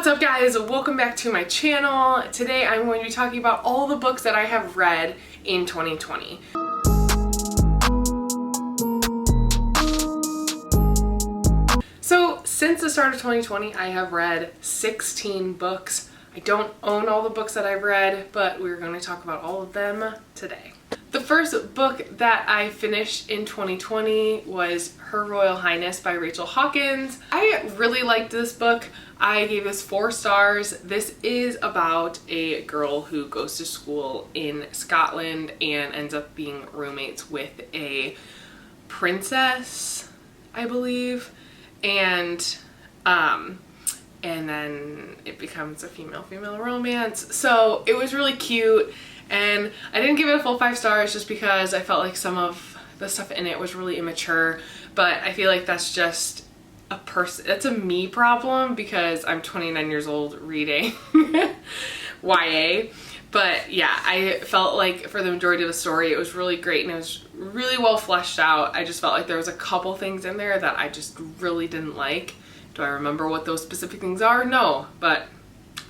What's up guys? Welcome back to my channel. Today I'm going to be talking about all the books that I have read in 2020. So since the start of 2020 I have read 16 books. I don't own all the books that I've read, but we're going to talk about all of them today. The first book that I finished in 2020 was Her Royal Highness by Rachel Hawkins. I really liked this book. I gave this 4 stars. This is about a girl who goes to school in Scotland and ends up being roommates with a princess, I believe, and then it becomes a female-female romance. So it was really cute, and I didn't give it a full 5 stars just because I felt like some of the stuff in it was really immature, but I feel like that's just that's a me problem because I'm 29 years old reading YA. But yeah, I felt like for the majority of the story it was really great and it was really well fleshed out. I just felt like there was a couple things in there that I just really didn't like. Do I remember what those specific things are? No, but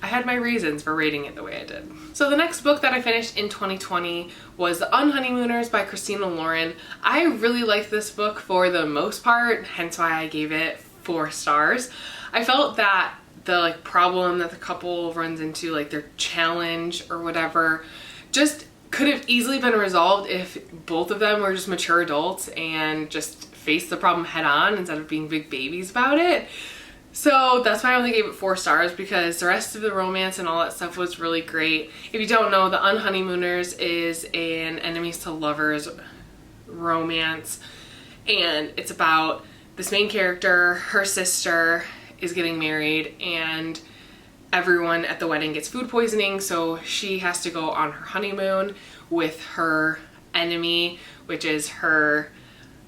I had my reasons for rating it the way I did. So the next book that I finished in 2020 was The Unhoneymooners by Christina Lauren. I really liked this book for the most part, hence why I gave it 4 stars. I felt that the problem that the couple runs into, like their challenge or whatever, just could have easily been resolved if both of them were just mature adults and just faced the problem head on instead of being big babies about it. So that's why I only gave it 4 stars, because the rest of the romance and all that stuff was really great. If you don't know, The Unhoneymooners is an enemies to lovers romance, and it's about this main character, her sister is getting married, and everyone at the wedding gets food poisoning, so she has to go on her honeymoon with her enemy, which is her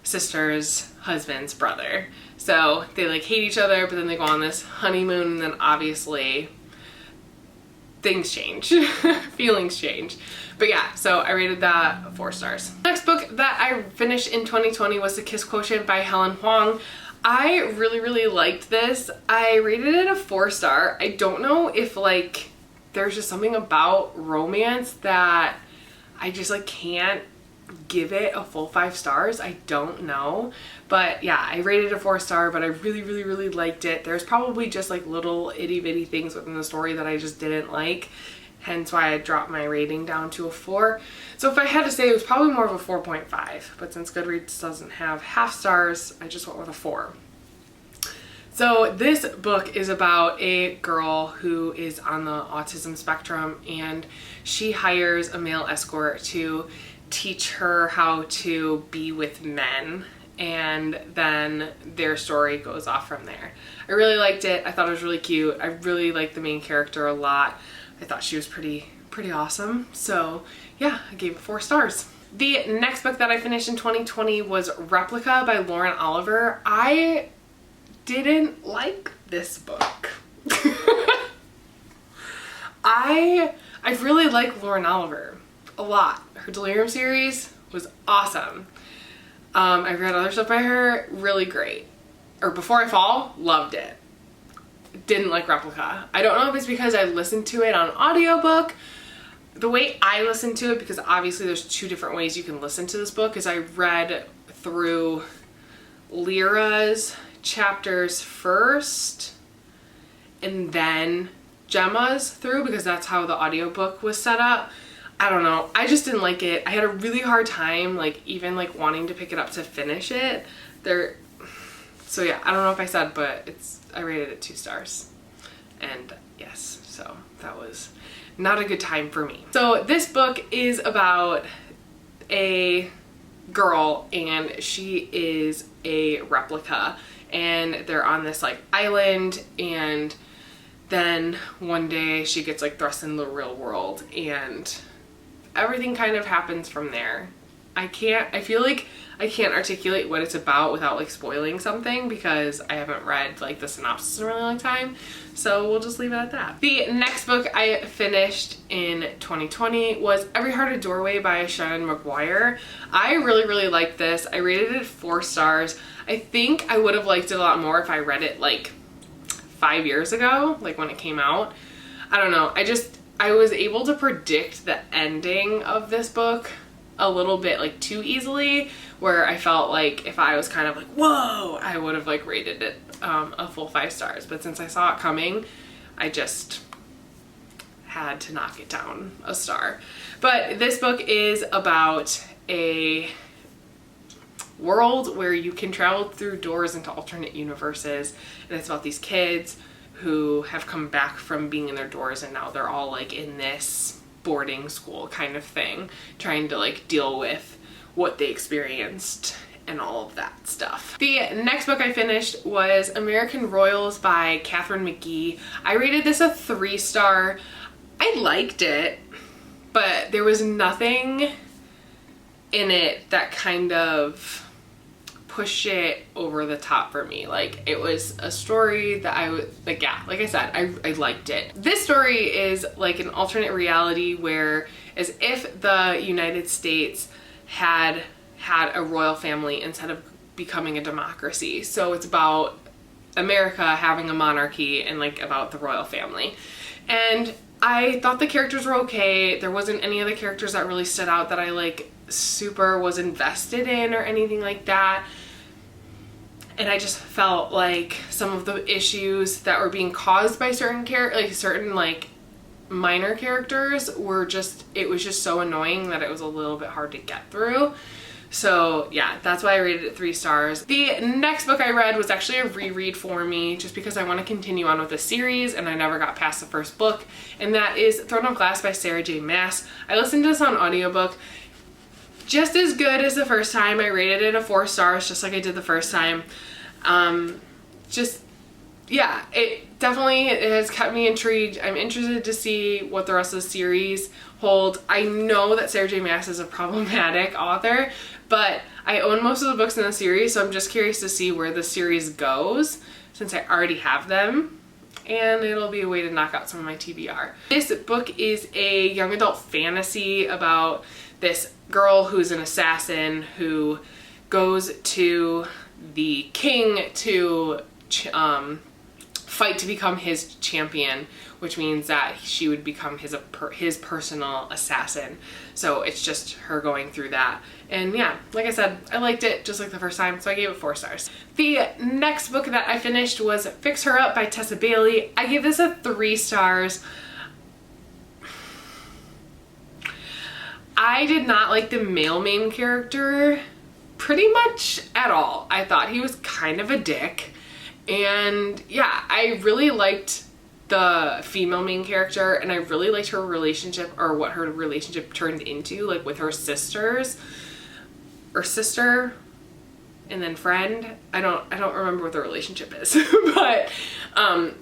sister's husband's brother. So they hate each other, but then they go on this honeymoon, and then obviously things change, feelings change. But yeah, so I rated that 4 stars. Next book that I finished in 2020 was The Kiss Quotient by Helen Wong. I really liked this. I rated it a 4 star. I don't know if there's just something about romance that I just can't give it a full 5 stars. I don't know, but yeah, I rated it a 4 star, but I really liked it. There's probably just little itty bitty things within the story that I just didn't like, hence why I dropped my rating down to a 4. So if I had to say, it was probably more of a 4.5, but since Goodreads doesn't have half stars, I just went with a 4. So this book is about a girl who is on the autism spectrum, and she hires a male escort to teach her how to be with men, and then their story goes off from there. I really liked it. I thought it was really cute. I really liked the main character a lot. I thought she was pretty awesome. So yeah, I gave it 4 stars. The next book that I finished in 2020 was Replica by Lauren Oliver. I didn't like this book. I really like Lauren Oliver a lot. Her Delirium series was awesome. I read other stuff by her, really great. Or Before I Fall, loved it. Didn't like Replica. I don't know if it's because I listened to it on audiobook. The way I listened to it, because obviously there's 2 different ways you can listen to this book, is I read through Lyra's chapters first and then Gemma's through, because that's how the audiobook was set up. I don't know. I just didn't like it. I had a really hard time even wanting to pick it up to finish it. So yeah, I don't know if I said, but I rated it 2 stars. And yes, so that was not a good time for me. So this book is about a girl, and she is a replica, and they're on this island, and then one day she gets thrust into the real world, and everything kind of happens from there. I feel like I can't articulate what it's about without spoiling something, because I haven't read the synopsis in a really long time, so we'll just leave it at that. The next book I finished in 2020 was Every Heart a Doorway by Seanan McGuire. I really liked this. I rated it 4 stars. I think I would have liked it a lot more if I read it 5 years ago, like when it came out. I don't know. I was able to predict the ending of this book a little bit like too easily, where I felt like if I was kind of like, whoa, I would have like rated it a full 5 stars. But since I saw it coming, I just had to knock it down a star. But this book is about a world where you can travel through doors into alternate universes, and it's about these kids who have come back from being in their doors, and now they're all like in this boarding school kind of thing, trying to like deal with what they experienced and all of that stuff. The next book I finished was American Royals by Katherine McGee. I rated this a 3-star. I liked it, but there was nothing in it that kind of pushed it over the top for me. Like, it was a story that I would, like, yeah, like I said, I liked it. This story is like an alternate reality where as if the United States had a royal family instead of becoming a democracy. So it's about America having a monarchy and like about the royal family. And I thought the characters were okay. There wasn't any other characters that really stood out that I like super was invested in or anything like that. And I just felt like some of the issues that were being caused by certain minor characters were just, it was just so annoying that it was a little bit hard to get through. So yeah, that's why I rated it 3 stars. The next book I read was actually a reread for me, just because I want to continue on with the series and I never got past the first book, and that is Throne of Glass by Sarah J. Maas. I listened to this on audiobook. Just as good as the first time. I rated it a 4 stars, just like I did the first time. Yeah, it definitely has kept me intrigued. I'm interested to see what the rest of the series holds. I know that Sarah J. Maas is a problematic author, but I own most of the books in the series, so I'm just curious to see where the series goes, since I already have them, and it'll be a way to knock out some of my TBR. This book is a young adult fantasy about this girl who's an assassin who goes to the king to fight to become his champion, which means that she would become his personal assassin. So it's just her going through that. And yeah, like I said, I liked it just like the first time, so I gave it 4 stars. The next book that I finished was Fix Her Up by Tessa Bailey. I gave this a 3 stars. I did not like the male main character pretty much at all. I thought he was kind of a dick. And yeah, I really liked the female main character, and I really liked her relationship, or what her relationship turned into, like with her sisters, or sister and then friend. I don't remember what the relationship is. But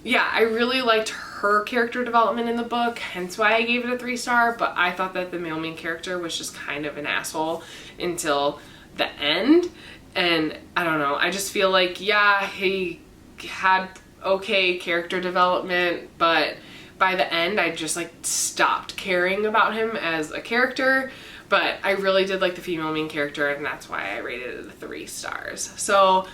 yeah, I really liked her character development in the book, hence why I gave it a 3 star. But I thought that the male main character was just kind of an asshole until the end. And I don't know, I just feel like, yeah, he had okay character development, but by the end I just like stopped caring about him as a character. But I really did like the female main character, and that's why I rated it a 3 stars. So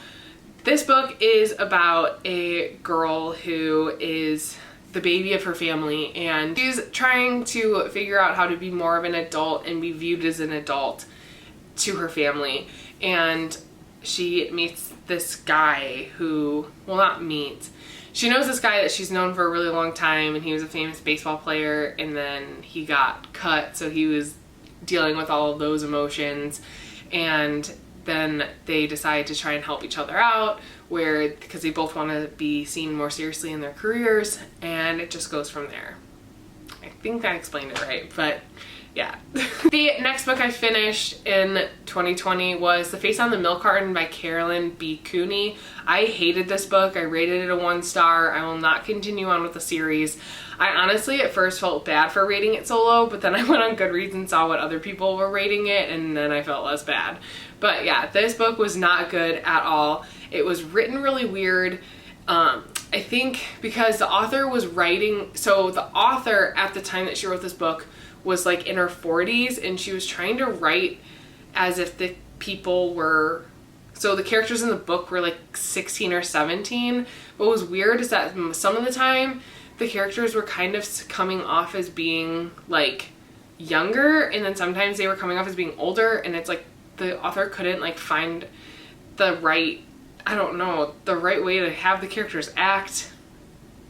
this book is about a girl who is the baby of her family, and she's trying to figure out how to be more of an adult and be viewed as an adult to her family. And she meets this guy who, well, not meets, she knows this guy that she's known for a really long time, and he was a famous baseball player, and then he got cut, so he was dealing with all of those emotions. And then they decide to try and help each other out, because they both want to be seen more seriously in their careers, and it just goes from there. I think I explained it right, but yeah. The next book I finished in 2020 was The Face on the Milk Carton by Carolyn B. Cooney. I hated this book. I rated it a 1 star. I will not continue on with the series. I honestly at first felt bad for rating it so low, but then I went on Goodreads and saw what other people were rating it, and then I felt less bad. But yeah, this book was not good at all. It was written really weird. I think because the author was writing, so the author at the time that she wrote this book was like in her 40s, and she was trying to write as if the people were So the characters in the book were like 16 or 17. What was weird is that some of the time the characters were kind of coming off as being like younger, and then sometimes they were coming off as being older, and it's like the author couldn't like find the right, I don't know, the right way to have the characters act,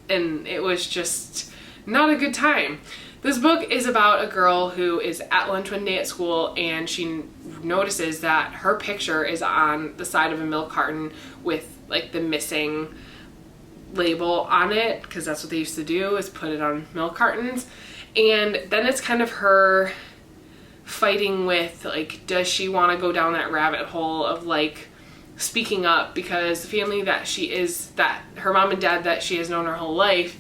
and it was just not a good time. This book is about a girl who is at lunch one day at school, and she notices that her picture is on the side of a milk carton with like the missing label on it, because that's what they used to do, is put it on milk cartons. And then it's kind of her fighting with like, does she want to go down that rabbit hole of like speaking up, because the family that she is, that her mom and dad that she has known her whole life,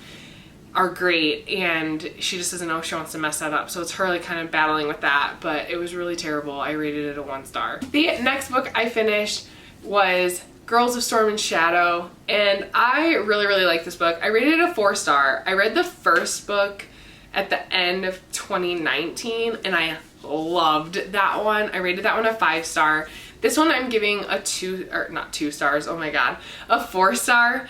are great, and she just doesn't know if she wants to mess that up. So it's her like kind of battling with that, but it was really terrible. I rated it a 1 star. The next book I finished was Girls of Storm and Shadow, and I really, really like this book. I rated it a 4 star. I read the first book at the end of 2019, and I loved that one. I rated that one a 5 star. This one I'm giving a 2, or not 2 stars, oh my god, a 4 star.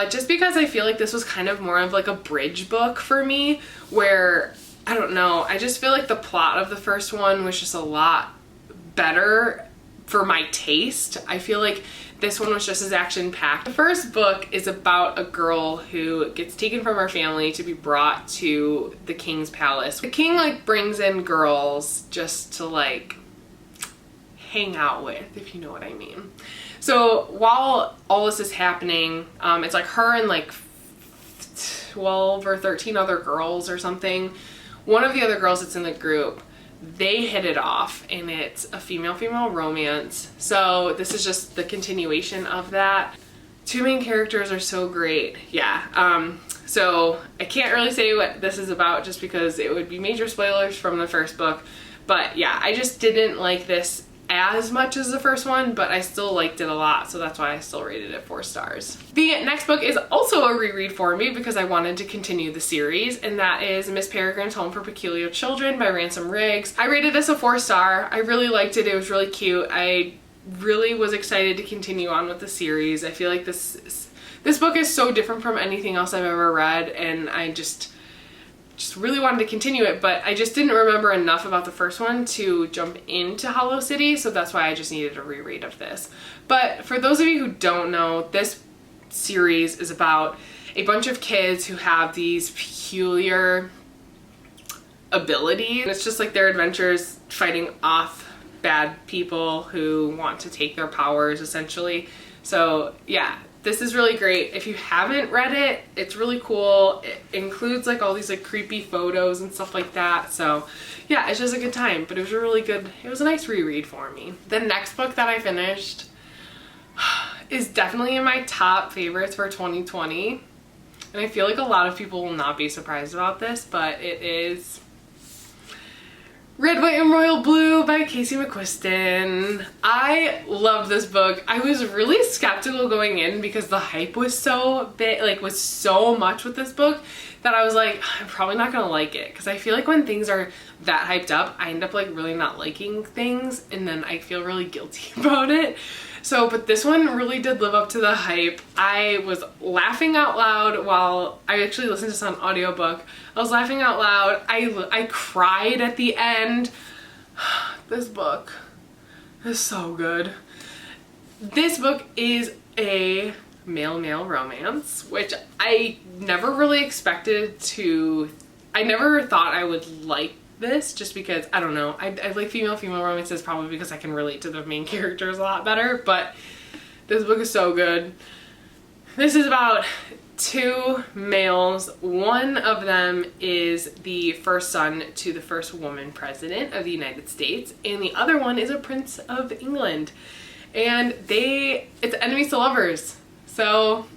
Just because I feel like this was kind of more of like a bridge book for me, where, I don't know, I just feel like the plot of the first one was just a lot better for my taste. I feel like this one was just as action-packed. The first book is about a girl who gets taken from her family to be brought to the king's palace. The king like brings in girls just to like hang out with, if you know what I mean. So while all this is happening, it's like her and like 12 or 13 other girls or something. One of the other girls that's in the group, they hit it off, and it's a female-female romance. So this is just the continuation of that. 2 main characters are so great. Yeah. So I can't really say what this is about just because it would be major spoilers from the first book. But yeah, I just didn't like this as much as the first one, but I still liked it a lot, so that's why I still rated it 4 stars. The next book is also a reread for me because I wanted to continue the series, and that is Miss Peregrine's Home for Peculiar Children by Ransom Riggs. I rated this a 4 star. I really liked it. It was really cute. I really was excited to continue on with the series. I feel like this book is so different from anything else I've ever read, and I just really wanted to continue it, but I just didn't remember enough about the first one to jump into Hollow City, so that's why I just needed a reread of this. But for those of you who don't know, this series is about a bunch of kids who have these peculiar abilities. It's just like their adventures fighting off bad people who want to take their powers, essentially. So yeah, this is really great. If you haven't read it, it's really cool. It includes like all these like creepy photos and stuff like that. So yeah, it's just a good time, but it was a really good, it was a nice reread for me. The next book that I finished is definitely in my top favorites for 2020. And I feel like a lot of people will not be surprised about this, but it is Red, White, and Royal Blue by Casey McQuiston. I love this book. I was really skeptical going in because the hype was so big, like was so much with this book that I was like, I'm probably not gonna like it, because I feel like when things are that hyped up, I end up like really not liking things, and then I feel really guilty about it. So, but this one really did live up to the hype. I was laughing out loud while I actually listened to this on audiobook. I was laughing out loud. I cried at the end. This book is so good. This book is a male-male romance, which I never really expected to, I never thought I would like this, just because, I don't know, I like female-female romances probably because I can relate to the main characters a lot better, but this book is so good. This is about 2 males. One of them is the first son to the first woman president of the United States, and the other one is a prince of England. And it's enemies to lovers. So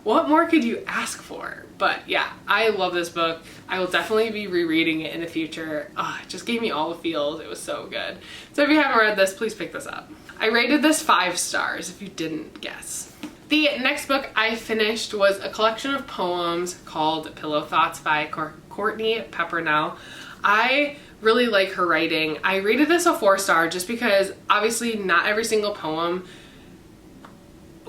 what more could you ask for? But yeah, I love this book. I will definitely be rereading it in the future. Oh, it just gave me all the feels. It was so good. So if you haven't read this, please pick this up. I rated this 5 stars, if you didn't guess. The next book I finished was a collection of poems called Pillow Thoughts by Courtney Peppernell. I really like her writing. I rated this a 4 star just because obviously not every single poem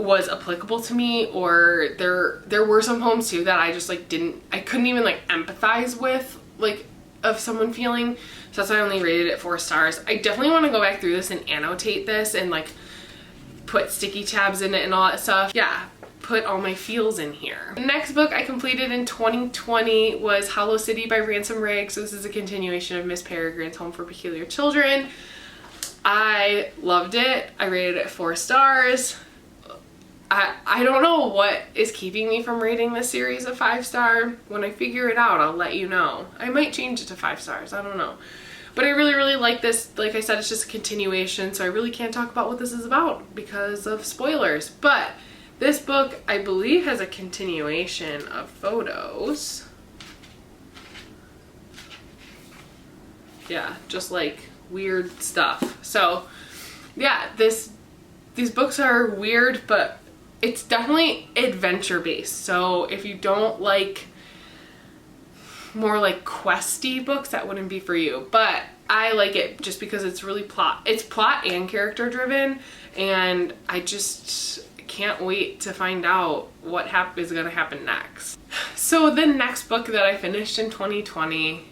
was applicable to me, or there were some poems too that I just like I couldn't even like empathize with, like, of someone feeling. So that's why I only rated it 4 stars. I definitely want to go back through this and annotate this and like put sticky tabs in it and all that stuff. Yeah, put all my feels in here. The next book I completed in 2020 was Hollow City by Ransom. So this is a continuation of Miss Peregrine's Home for Peculiar Children. I loved it. I rated it 4 stars. I don't know what is keeping me from rating this series a 5-star. When I figure it out, I'll let you know. I might change it to 5 stars. I don't know. But I really, really like this. Like I said, it's just a continuation, so I really can't talk about what this is about because of spoilers. But this book, I believe, has a continuation of photos. Yeah, just like weird stuff. So yeah, these books are weird, but it's definitely adventure based. So if you don't like more like questy books, that wouldn't be for you. But I like it just because it's really it's plot and character driven, and I just can't wait to find out what is gonna happen next. So the next book that I finished in 2020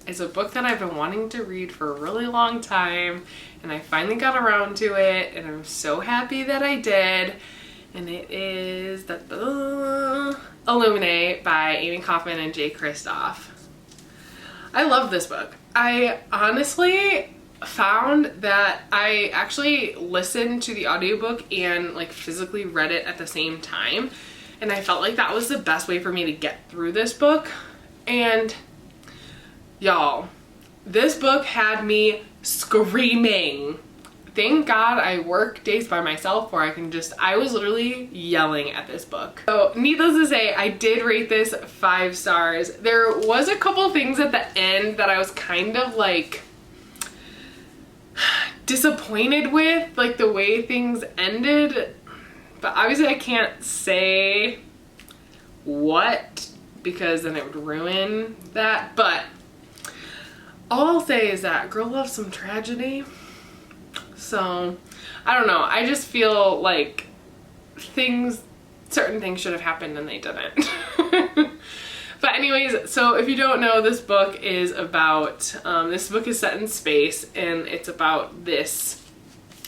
is a book that I've been wanting to read for a really long time, and I finally got around to it, and I'm so happy that I did. And it is Illuminate by Amie Kaufman and Kristoff. I love this book. I honestly found that I actually listened to the audiobook and like physically read it at the same time, and I felt like that was the best way for me to get through this book. And y'all, this book had me screaming. Thank God I work days by myself where I was literally yelling at this book. So needless to say, I did rate this 5 stars. There was a couple things at the end that I was kind of like disappointed with, like the way things ended, but obviously I can't say what because then it would ruin that. But all I'll say is that girl loves some tragedy. So I don't know, I just feel like certain things should have happened and they didn't. But anyways, so if you don't know, this book is set in space, and it's about this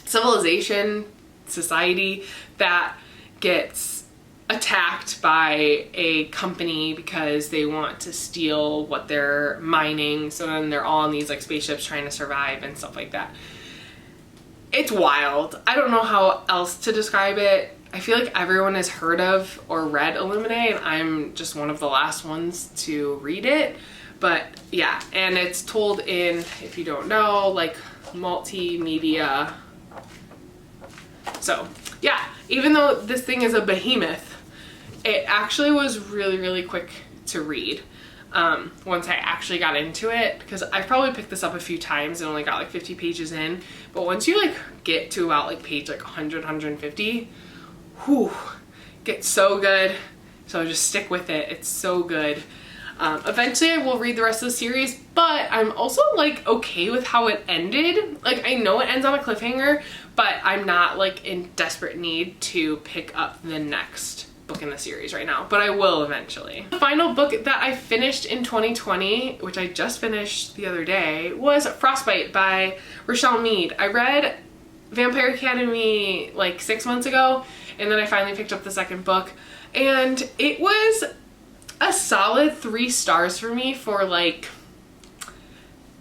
civilization, society that gets attacked by a company because they want to steal what they're mining. So then they're all on these like spaceships trying to survive and stuff like that. It's wild. I don't know how else to describe it. I feel like everyone has heard of or read Illuminate, and I'm just one of the last ones to read it. But yeah, and it's told in, if you don't know, like multimedia. So yeah, even though this thing is a behemoth, it actually was really, really quick to read. Once I actually got into it, because I probably picked this up a few times and only got like 50 pages in, but once you like get to about like page like 100, 150, whew, gets so good. So just stick with it. It's so good. Eventually I will read the rest of the series, but I'm also like okay with how it ended. Like I know it ends on a cliffhanger, but I'm not like in desperate need to pick up the next book in the series right now, but I will eventually. The final book that I finished in 2020, which I just finished the other day, was Frostbite by Richelle Mead. I read Vampire Academy like 6 months ago, and then I finally picked up the second book, and it was a solid 3 stars for me for like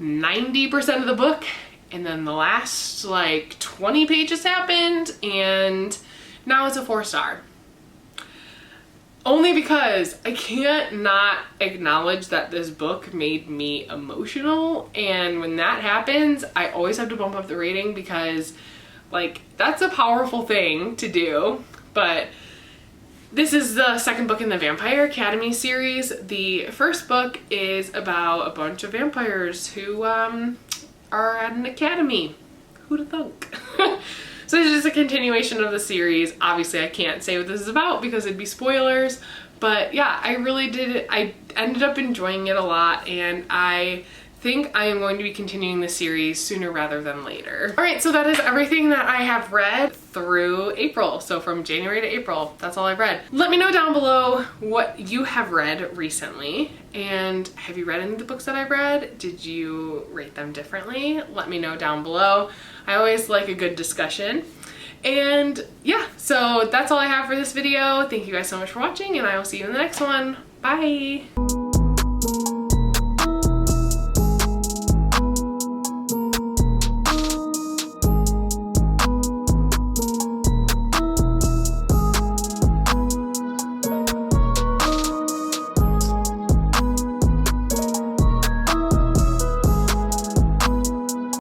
90% of the book, and then the last like 20 pages happened, and now it's a 4 star. Only because I can't not acknowledge that this book made me emotional, and when that happens, I always have to bump up the rating because like that's a powerful thing to do. But this is the second book in the Vampire Academy series. The first book is about a bunch of vampires who are at an academy. Who'da thunk? So this is just a continuation of the series. Obviously I can't say what this is about because it'd be spoilers, but yeah, I really did it. I ended up enjoying it a lot, and I think I am going to be continuing the series sooner rather than later. All right, so that is everything that I have read through April. So from January to April, that's all I've read. Let me know down below what you have read recently, and have you read any of the books that I've read? Did you rate them differently? Let me know down below. I always like a good discussion. And yeah, so that's all I have for this video. Thank you guys so much for watching, and I will see you in the next one. Bye!